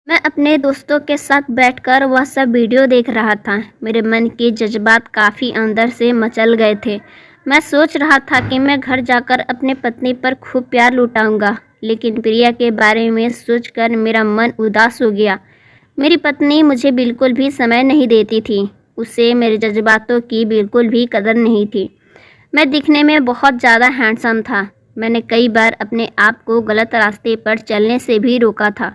मैं अपने दोस्तों के साथ बैठकर वह सब वीडियो देख रहा था। मेरे मन के जज्बात काफ़ी अंदर से मचल गए थे। मैं सोच रहा था कि मैं घर जाकर अपने पत्नी पर खूब प्यार लुटाऊंगा, लेकिन प्रिया के बारे में सोचकर मेरा मन उदास हो गया। मेरी पत्नी मुझे बिल्कुल भी समय नहीं देती थी। उसे मेरे जज्बातों की बिल्कुल भी कदर नहीं थी। मैं दिखने में बहुत ज़्यादा हैंडसम था। मैंने कई बार अपने आप को गलत रास्ते पर चलने से भी रोका था,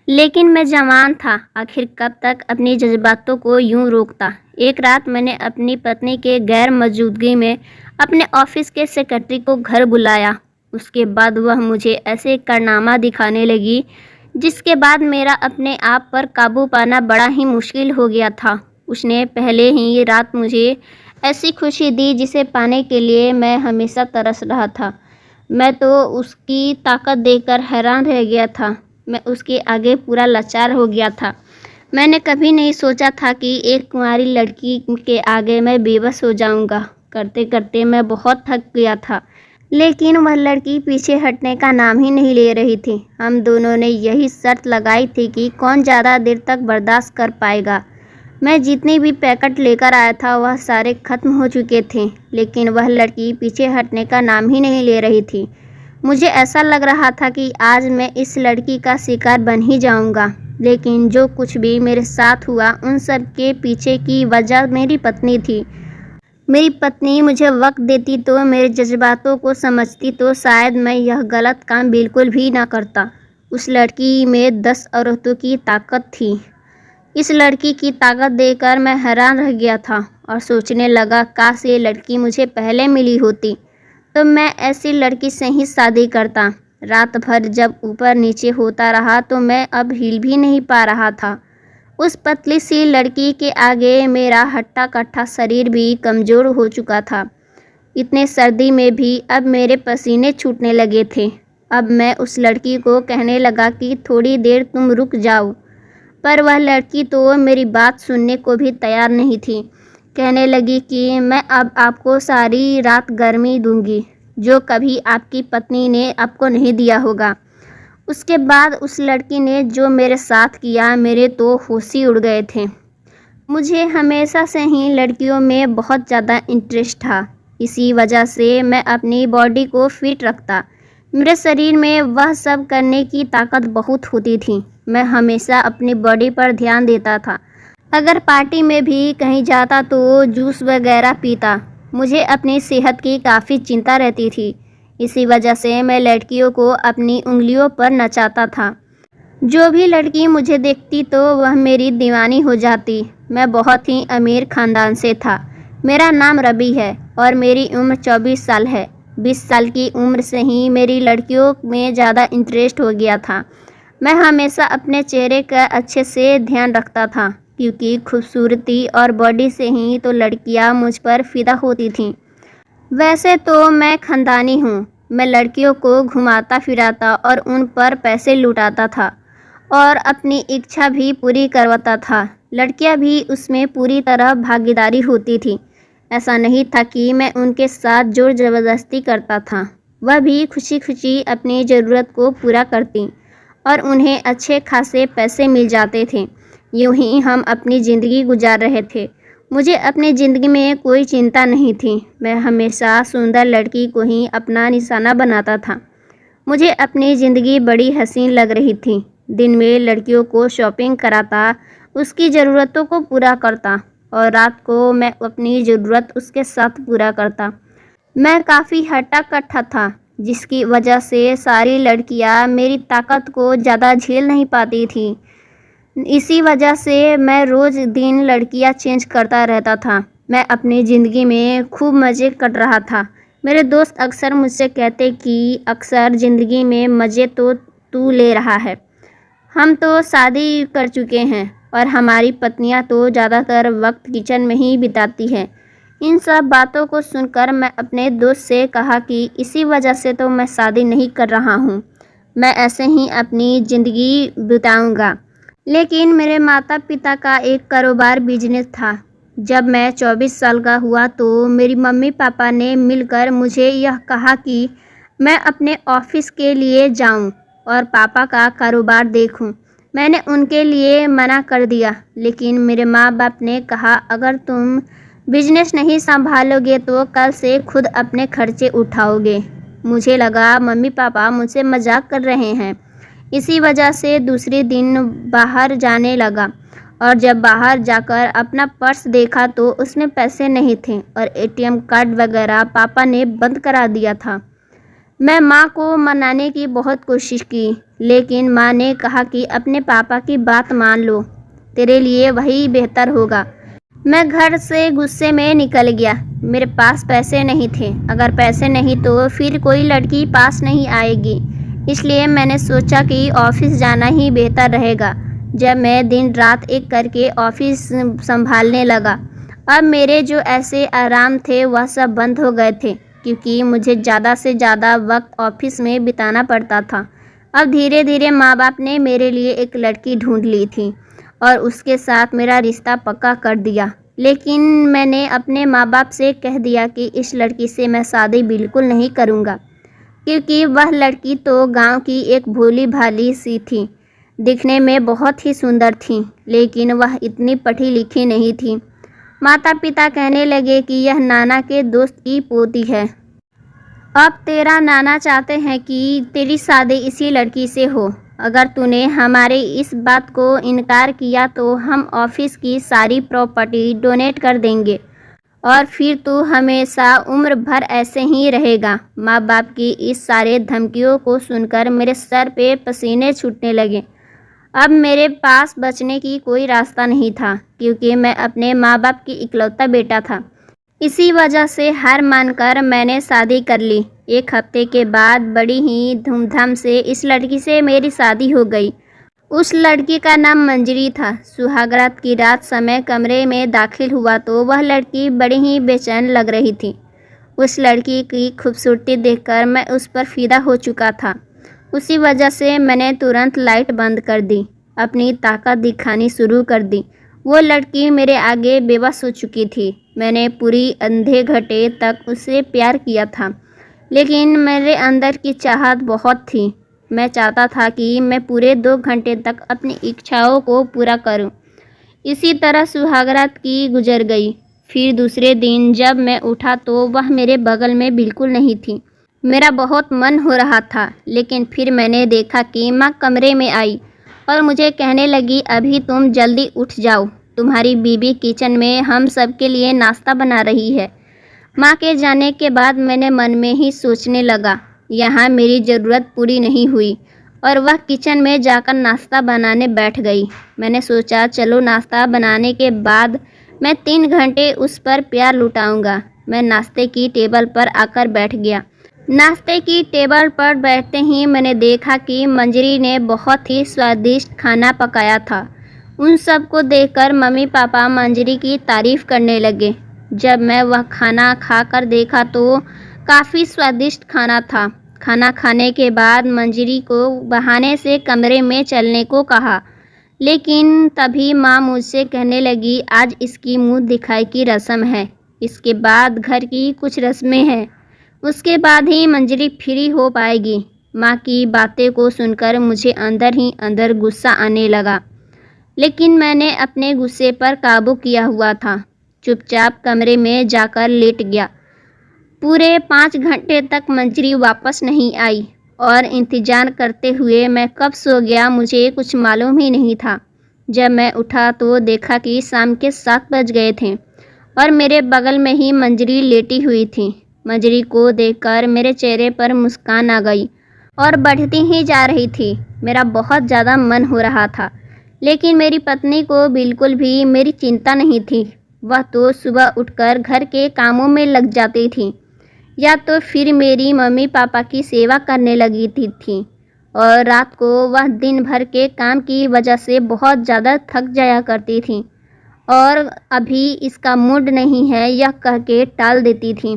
लेकिन मैं जवान था। आखिर कब तक अपनी जज्बातों को यूं रोकता। एक रात मैंने अपनी पत्नी के गैर मौजूदगी में अपने ऑफिस के सेक्रेटरी को घर बुलाया। उसके बाद वह मुझे ऐसे कारनामा दिखाने लगी जिसके बाद मेरा अपने आप पर काबू पाना बड़ा ही मुश्किल हो गया था। उसने पहले ही रात मुझे ऐसी खुशी दी जिसे पाने के लिए मैं हमेशा तरस रहा था। मैं तो उसकी ताकत देखकर हैरान रह गया था। मैं उसके आगे पूरा लाचार हो गया था। मैंने कभी नहीं सोचा था कि एक कुंवारी लड़की के आगे मैं बेबस हो जाऊंगा। करते करते मैं बहुत थक गया था, लेकिन वह लड़की पीछे हटने का नाम ही नहीं ले रही थी। हम दोनों ने यही शर्त लगाई थी कि कौन ज़्यादा देर तक बर्दाश्त कर पाएगा। मैं जितने भी पैकेट लेकर आया था वह सारे ख़त्म हो चुके थे, लेकिन वह लड़की पीछे हटने का नाम ही नहीं ले रही थी। मुझे ऐसा लग रहा था कि आज मैं इस लड़की का शिकार बन ही जाऊंगा। लेकिन जो कुछ भी मेरे साथ हुआ उन सब के पीछे की वजह मेरी पत्नी थी। मेरी पत्नी मुझे वक्त देती तो, मेरे जज्बातों को समझती तो शायद मैं यह गलत काम बिल्कुल भी ना करता। उस लड़की में 10 औरतों की ताकत थी। इस लड़की की ताकत देखकर मैं हैरान रह गया था और सोचने लगा, काश ये लड़की मुझे पहले मिली होती तो मैं ऐसी लड़की से ही शादी करता। रात भर जब ऊपर नीचे होता रहा तो मैं अब हिल भी नहीं पा रहा था। उस पतली सी लड़की के आगे मेरा हट्टा कट्टा शरीर भी कमज़ोर हो चुका था। इतने सर्दी में भी अब मेरे पसीने छूटने लगे थे। अब मैं उस लड़की को कहने लगा कि थोड़ी देर तुम रुक जाओ, पर वह लड़की तो मेरी बात सुनने को भी तैयार नहीं थी। कहने लगी कि मैं अब आपको सारी रात गर्मी दूंगी, जो कभी आपकी पत्नी ने आपको नहीं दिया होगा। उसके बाद उस लड़की ने जो मेरे साथ किया, मेरे तो होश ही उड़ गए थे। मुझे हमेशा से ही लड़कियों में बहुत ज़्यादा इंटरेस्ट था। इसी वजह से मैं अपनी बॉडी को फिट रखता। मेरे शरीर में वह सब करने की ताकत बहुत होती थी। मैं हमेशा अपनी बॉडी पर ध्यान देता था। अगर पार्टी में भी कहीं जाता तो जूस वगैरह पीता। मुझे अपनी सेहत की काफ़ी चिंता रहती थी। इसी वजह से मैं लड़कियों को अपनी उंगलियों पर नचाता था। जो भी लड़की मुझे देखती तो वह मेरी दीवानी हो जाती। मैं बहुत ही अमीर ख़ानदान से था। मेरा नाम रवि है और मेरी उम्र 24 साल है। 20 साल की उम्र से ही मेरी लड़कियों में ज़्यादा इंटरेस्ट हो गया था। मैं हमेशा अपने चेहरे का अच्छे से ध्यान रखता था, क्योंकि खूबसूरती और बॉडी से ही तो लड़कियां मुझ पर फिदा होती थीं। वैसे तो मैं खानदानी हूँ। मैं लड़कियों को घुमाता फिराता और उन पर पैसे लुटाता था और अपनी इच्छा भी पूरी करवाता था। लड़कियां भी उसमें पूरी तरह भागीदारी होती थी। ऐसा नहीं था कि मैं उनके साथ जोर ज़बरदस्ती करता था। वह भी खुशी खुशी अपनी ज़रूरत को पूरा करती और उन्हें अच्छे खासे पैसे मिल जाते थे। यूँ ही हम अपनी ज़िंदगी गुजार रहे थे। मुझे अपनी ज़िंदगी में कोई चिंता नहीं थी। मैं हमेशा सुंदर लड़की को ही अपना निशाना बनाता था। मुझे अपनी ज़िंदगी बड़ी हसीन लग रही थी। दिन में लड़कियों को शॉपिंग कराता, उसकी ज़रूरतों को पूरा करता और रात को मैं अपनी ज़रूरत उसके साथ पूरा करता। मैं काफ़ी हट्टा कट्टा था, जिसकी वजह से सारी लड़कियां मेरी ताकत को ज़्यादा झेल नहीं पाती थी। इसी वजह से मैं रोज़ दिन लड़कियां चेंज करता रहता था। मैं अपनी ज़िंदगी में खूब मज़े कर रहा था। मेरे दोस्त अक्सर मुझसे कहते कि अक्सर ज़िंदगी में मज़े तो तू ले रहा है। हम तो शादी कर चुके हैं और हमारी पत्नियां तो ज़्यादातर वक्त किचन में ही बिताती हैं। इन सब बातों को सुनकर मैं अपने दोस्त से कहा कि इसी वजह से तो मैं शादी नहीं कर रहा हूँ। मैं ऐसे ही अपनी ज़िंदगी बिताऊँगा। लेकिन मेरे माता पिता का एक कारोबार बिजनेस था। जब मैं 24 साल का हुआ तो मेरी मम्मी पापा ने मिलकर मुझे यह कहा कि मैं अपने ऑफिस के लिए जाऊं और पापा का कारोबार देखूं। मैंने उनके लिए मना कर दिया, लेकिन मेरे माँ बाप ने कहा अगर तुम बिजनेस नहीं संभालोगे तो कल से खुद अपने खर्चे उठाओगे। मुझे लगा मम्मी पापा मुझसे मजाक कर रहे हैं। इसी वजह से दूसरे दिन बाहर जाने लगा और जब बाहर जाकर अपना पर्स देखा तो उसमें पैसे नहीं थे और एटीएम कार्ड वगैरह पापा ने बंद करा दिया था। मैं माँ को मनाने की बहुत कोशिश की, लेकिन माँ ने कहा कि अपने पापा की बात मान लो, तेरे लिए वही बेहतर होगा। मैं घर से गुस्से में निकल गया। मेरे पास पैसे नहीं थे, अगर पैसे नहीं तो फिर कोई लड़की पास नहीं आएगी, इसलिए मैंने सोचा कि ऑफिस जाना ही बेहतर रहेगा। जब मैं दिन रात एक करके ऑफिस संभालने लगा, अब मेरे जो ऐसे आराम थे वह सब बंद हो गए थे, क्योंकि मुझे ज़्यादा से ज़्यादा वक्त ऑफिस में बिताना पड़ता था। अब धीरे धीरे माँ बाप ने मेरे लिए एक लड़की ढूंढ ली थी और उसके साथ मेरा रिश्ता पक्का कर दिया। लेकिन मैंने अपने माँ बाप से कह दिया कि इस लड़की से मैं शादी बिल्कुल नहीं करूँगा, क्योंकि वह लड़की तो गांव की एक भोली भाली सी थी। दिखने में बहुत ही सुंदर थी, लेकिन वह इतनी पढ़ी लिखी नहीं थी। माता पिता कहने लगे कि यह नाना के दोस्त की पोती है। अब तेरा नाना चाहते हैं कि तेरी शादी इसी लड़की से हो। अगर तूने हमारे इस बात को इनकार किया तो हम ऑफिस की सारी प्रॉपर्टी डोनेट कर देंगे और फिर तू हमेशा उम्र भर ऐसे ही रहेगा। माँ बाप की इस सारे धमकियों को सुनकर मेरे सर पे पसीने छूटने लगे। अब मेरे पास बचने की कोई रास्ता नहीं था, क्योंकि मैं अपने माँ बाप की इकलौता बेटा था। इसी वजह से हार मानकर मैंने शादी कर ली। एक हफ्ते के बाद बड़ी ही धूमधाम से इस लड़की से मेरी शादी हो गई। उस लड़की का नाम मंजरी था। सुहागरात की रात समय कमरे में दाखिल हुआ तो वह लड़की बड़ी ही बेचैन लग रही थी। उस लड़की की खूबसूरती देखकर मैं उस पर फिदा हो चुका था। उसी वजह से मैंने तुरंत लाइट बंद कर दी, अपनी ताकत दिखानी शुरू कर दी। वो लड़की मेरे आगे बेबस हो चुकी थी। मैंने पूरी अंधे घटे तक उससे प्यार किया था, लेकिन मेरे अंदर की चाहत बहुत थी। मैं चाहता था कि मैं पूरे 2 घंटे तक अपनी इच्छाओं को पूरा करूं। इसी तरह सुहागरात की गुजर गई। फिर दूसरे दिन जब मैं उठा तो वह मेरे बगल में बिल्कुल नहीं थी। मेरा बहुत मन हो रहा था, लेकिन फिर मैंने देखा कि माँ कमरे में आई और मुझे कहने लगी, अभी तुम जल्दी उठ जाओ, तुम्हारी बीबी किचन में हम सब के लिए नाश्ता बना रही है। माँ के जाने के बाद मैंने मन में ही सोचने लगा, यहाँ मेरी ज़रूरत पूरी नहीं हुई, और वह किचन में जाकर नाश्ता बनाने बैठ गई। मैंने सोचा चलो नाश्ता बनाने के बाद मैं 3 घंटे उस पर प्यार लुटाऊंगा। मैं नाश्ते की टेबल पर आकर बैठ गया। नाश्ते की टेबल पर बैठते ही मैंने देखा कि मंजरी ने बहुत ही स्वादिष्ट खाना पकाया था। उन सब को देखकर मम्मी पापा मंजरी की तारीफ़ करने लगे। जब मैं वह खाना खाकर देखा तो काफ़ी स्वादिष्ट खाना था। खाना खाने के बाद मंजरी को बहाने से कमरे में चलने को कहा, लेकिन तभी माँ मुझसे कहने लगी, आज इसकी मुँह दिखाई की रस्म है, इसके बाद घर की कुछ रस्में हैं, उसके बाद ही मंजरी फ्री हो पाएगी। माँ की बातें को सुनकर मुझे अंदर ही अंदर गुस्सा आने लगा, लेकिन मैंने अपने गुस्से पर काबू किया हुआ था। चुपचाप कमरे में जाकर लेट गया। पूरे 5 घंटे तक मंजरी वापस नहीं आई और इंतज़ार करते हुए मैं कब सो गया मुझे कुछ मालूम ही नहीं था। जब मैं उठा तो देखा कि शाम के 7 बज गए थे और मेरे बगल में ही मंजरी लेटी हुई थी। मंजरी को देखकर मेरे चेहरे पर मुस्कान आ गई और बढ़ती ही जा रही थी। मेरा बहुत ज़्यादा मन हो रहा था, लेकिन मेरी पत्नी को बिल्कुल भी मेरी चिंता नहीं थी। वह तो सुबह उठकर घर के कामों में लग जाती थी या तो फिर मेरी मम्मी पापा की सेवा करने लगी थी और रात को वह दिन भर के काम की वजह से बहुत ज़्यादा थक जाया करती थी और अभी इसका मूड नहीं है यह कह के टाल देती थी।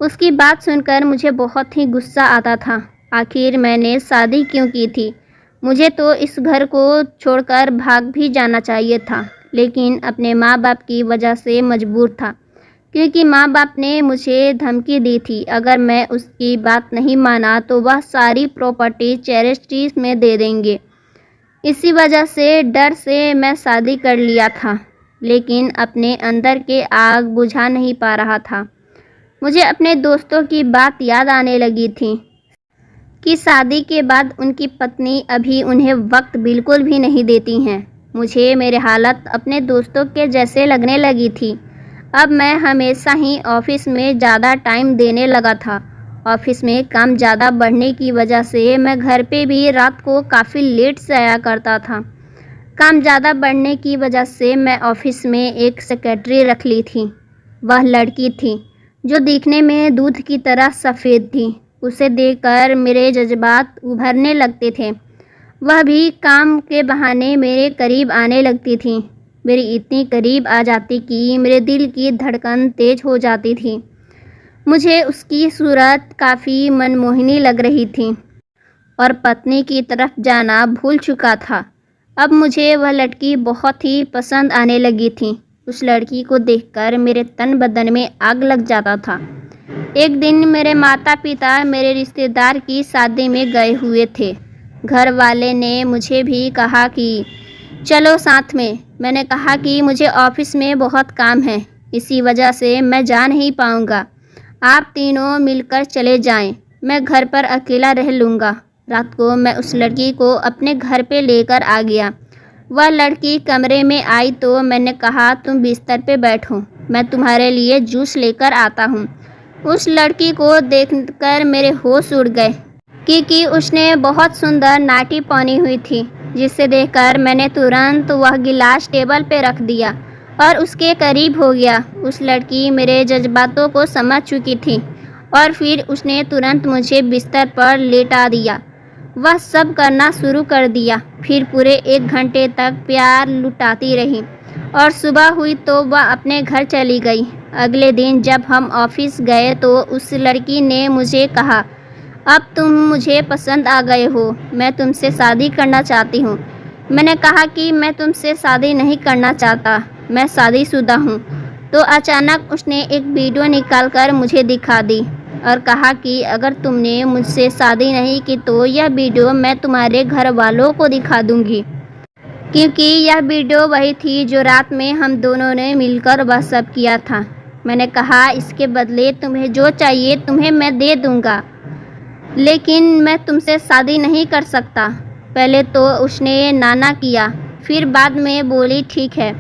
उसकी बात सुनकर मुझे बहुत ही गुस्सा आता था। आखिर मैंने शादी क्यों की थी? मुझे तो इस घर को छोड़कर भाग भी जाना चाहिए था, लेकिन अपने माँ बाप की वजह से मजबूर था, क्योंकि माँ बाप ने मुझे धमकी दी थी अगर मैं उसकी बात नहीं माना तो वह सारी प्रॉपर्टी चैरिटीज़ में दे देंगे। इसी वजह से डर से मैं शादी कर लिया था, लेकिन अपने अंदर के आग बुझा नहीं पा रहा था। मुझे अपने दोस्तों की बात याद आने लगी थी कि शादी के बाद उनकी पत्नी अभी उन्हें वक्त बिल्कुल भी नहीं देती हैं। मुझे मेरे हालत अपने दोस्तों के जैसे लगने लगी थी। अब मैं हमेशा ही ऑफिस में ज़्यादा टाइम देने लगा था। ऑफिस में काम ज़्यादा बढ़ने की वजह से मैं घर पे भी रात को काफ़ी लेट से आया करता था। काम ज़्यादा बढ़ने की वजह से मैं ऑफिस में एक सेक्रेटरी रख ली थी। वह लड़की थी जो दिखने में दूध की तरह सफ़ेद थी। उसे देखकर मेरे जज्बात उभरने लगते थे। वह भी काम के बहाने मेरे करीब आने लगती थी। मेरी इतनी करीब आ जाती कि मेरे दिल की धड़कन तेज हो जाती थी। मुझे उसकी सूरत काफ़ी मनमोहिनी लग रही थी और पत्नी की तरफ जाना भूल चुका था। अब मुझे वह लड़की बहुत ही पसंद आने लगी थी। उस लड़की को देखकर मेरे तन बदन में आग लग जाता था। एक दिन मेरे माता पिता मेरे रिश्तेदार की शादी में गए हुए थे। घर वाले ने मुझे भी कहा कि चलो साथ में। मैंने कहा कि मुझे ऑफिस में बहुत काम है, इसी वजह से मैं जा नहीं पाऊँगा। आप तीनों मिलकर चले जाएं, मैं घर पर अकेला रह लूँगा। रात को मैं उस लड़की को अपने घर पे लेकर आ गया। वह लड़की कमरे में आई तो मैंने कहा तुम बिस्तर पे बैठो, मैं तुम्हारे लिए जूस लेकर आता हूँ। उस लड़की को देखकर मेरे होश उड़ गए क्योंकि उसने बहुत सुंदर नाटी पहनी हुई थी, जिसे देखकर मैंने तुरंत वह गिलास टेबल पे रख दिया और उसके करीब हो गया। उस लड़की मेरे जज्बातों को समझ चुकी थी और फिर उसने तुरंत मुझे बिस्तर पर लेटा दिया। वह सब करना शुरू कर दिया। फिर पूरे 1 घंटे तक प्यार लुटाती रही और सुबह हुई तो वह अपने घर चली गई। अगले दिन जब हम ऑफिस गए तो उस लड़की ने मुझे कहा अब तुम मुझे पसंद आ गए हो, मैं तुमसे शादी करना चाहती हूँ। मैंने कहा कि मैं तुमसे शादी नहीं करना चाहता, मैं शादीशुदा हूँ। तो अचानक उसने एक वीडियो निकालकर मुझे दिखा दी और कहा कि अगर तुमने मुझसे शादी नहीं की तो यह वीडियो मैं तुम्हारे घर वालों को दिखा दूँगी, क्योंकि यह वीडियो वही थी जो रात में हम दोनों ने मिलकर वह सब किया था। मैंने कहा इसके बदले तुम्हें जो चाहिए तुम्हें मैं दे दूँगा, लेकिन मैं तुमसे शादी नहीं कर सकता। पहले तो उसने नाना किया, फिर बाद में बोली ठीक है,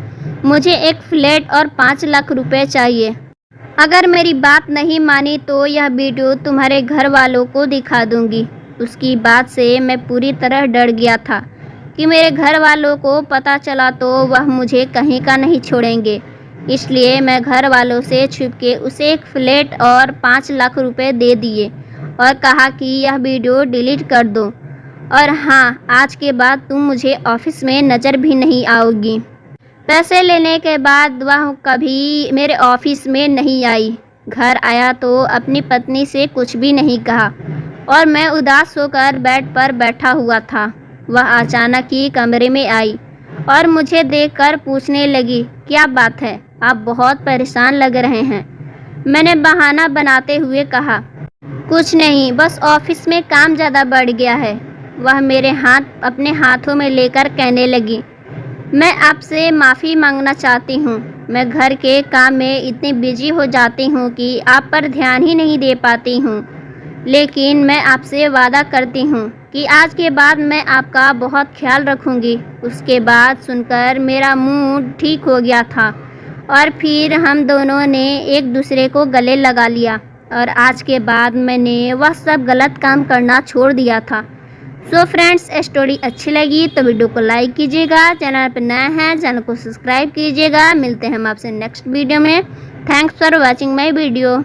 मुझे एक फ्लैट और 5 लाख रुपए चाहिए। अगर मेरी बात नहीं मानी तो यह वीडियो तुम्हारे घर वालों को दिखा दूंगी। उसकी बात से मैं पूरी तरह डर गया था कि मेरे घर वालों को पता चला तो वह मुझे कहीं का नहीं छोड़ेंगे। इसलिए मैं घर वालों से छुपके उसे एक फ्लैट और 5 लाख रुपए दे दिए और कहा कि यह वीडियो डिलीट कर दो और हाँ, आज के बाद तुम मुझे ऑफिस में नज़र भी नहीं आओगी। पैसे लेने के बाद वह कभी मेरे ऑफिस में नहीं आई। घर आया तो अपनी पत्नी से कुछ भी नहीं कहा और मैं उदास होकर बेड पर बैठा हुआ था। वह अचानक ही कमरे में आई और मुझे देखकर पूछने लगी क्या बात है, आप बहुत परेशान लग रहे हैं। मैंने बहाना बनाते हुए कहा कुछ नहीं, बस ऑफिस में काम ज़्यादा बढ़ गया है। वह मेरे हाथ अपने हाथों में लेकर कहने लगी मैं आपसे माफ़ी मांगना चाहती हूँ। मैं घर के काम में इतनी बिजी हो जाती हूँ कि आप पर ध्यान ही नहीं दे पाती हूँ, लेकिन मैं आपसे वादा करती हूँ कि आज के बाद मैं आपका बहुत ख्याल रखूँगी। उसके बाद सुनकर मेरा मूड ठीक हो गया था और फिर हम दोनों ने एक दूसरे को गले लगा लिया और आज के बाद मैंने वह सब गलत काम करना छोड़ दिया था। सो फ्रेंड्स, स्टोरी अच्छी लगी तो वीडियो को लाइक कीजिएगा, चैनल पर नया है चैनल को सब्सक्राइब कीजिएगा। मिलते हैं हम आपसे नेक्स्ट वीडियो में। Thanks for watching my video.